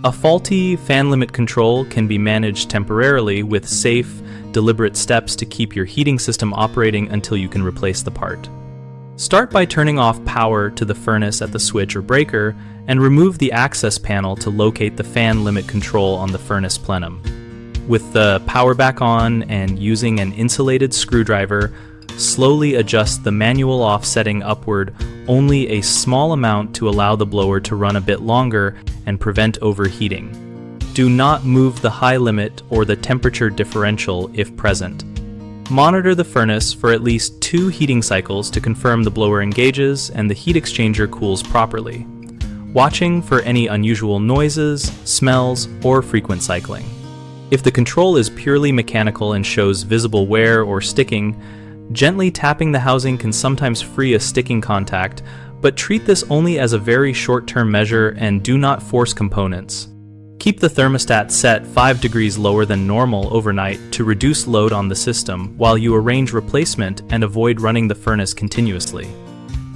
A faulty fan limit control can be managed temporarily with safe, deliberate steps to keep your heating system operating until you can replace the part. Start by turning off power to the furnace at the switch or breaker and remove the access panel to locate the fan limit control on the furnace plenum. With the power back on and using an insulated screwdriver, slowly adjust the manual off setting upward only a small amount to allow the blower to run a bit longer and prevent overheating. Do not move the high limit or the temperature differential if present. Monitor the furnace for at least 2 heating cycles to confirm the blower engages and the heat exchanger cools properly, watching for any unusual noises, smells, or frequent cycling. If the control is purely mechanical and shows visible wear or sticking, gently tapping the housing can sometimes free a sticking contact, but treat this only as a very short-term measure and do not force components. Keep the thermostat set 5 degrees lower than normal overnight to reduce load on the system while you arrange replacement and avoid running the furnace continuously.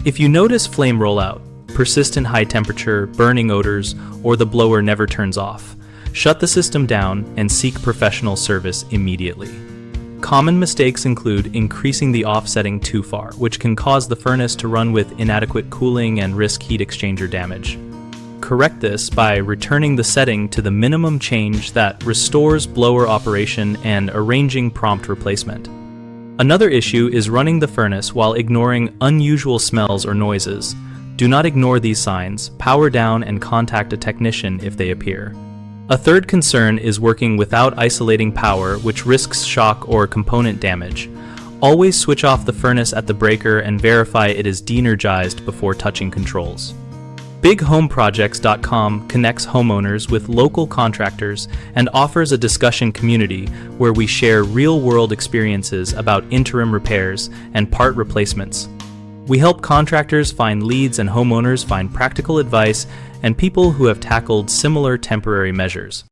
If you notice flame rollout, persistent high temperature, burning odors, or the blower never turns off, shut the system down and seek professional service immediately. Common mistakes include increasing the off setting too far, which can cause the furnace to run with inadequate cooling and risk heat exchanger damage. Correct this by returning the setting to the minimum change that restores blower operation and arranging prompt replacement. Another issue is running the furnace while ignoring unusual smells or noises. Do not ignore these signs, power down and contact a technician if they appear. A third concern is working without isolating power, which risks shock or component damage. Always switch off the furnace at the breaker and verify it is de-energized before touching controls. BigHomeProjects.com connects homeowners with local contractors and offers a discussion community where we share real-world experiences about interim repairs and part replacements. We help contractors find leads and homeowners find practical advice and people who have tackled similar temporary measures.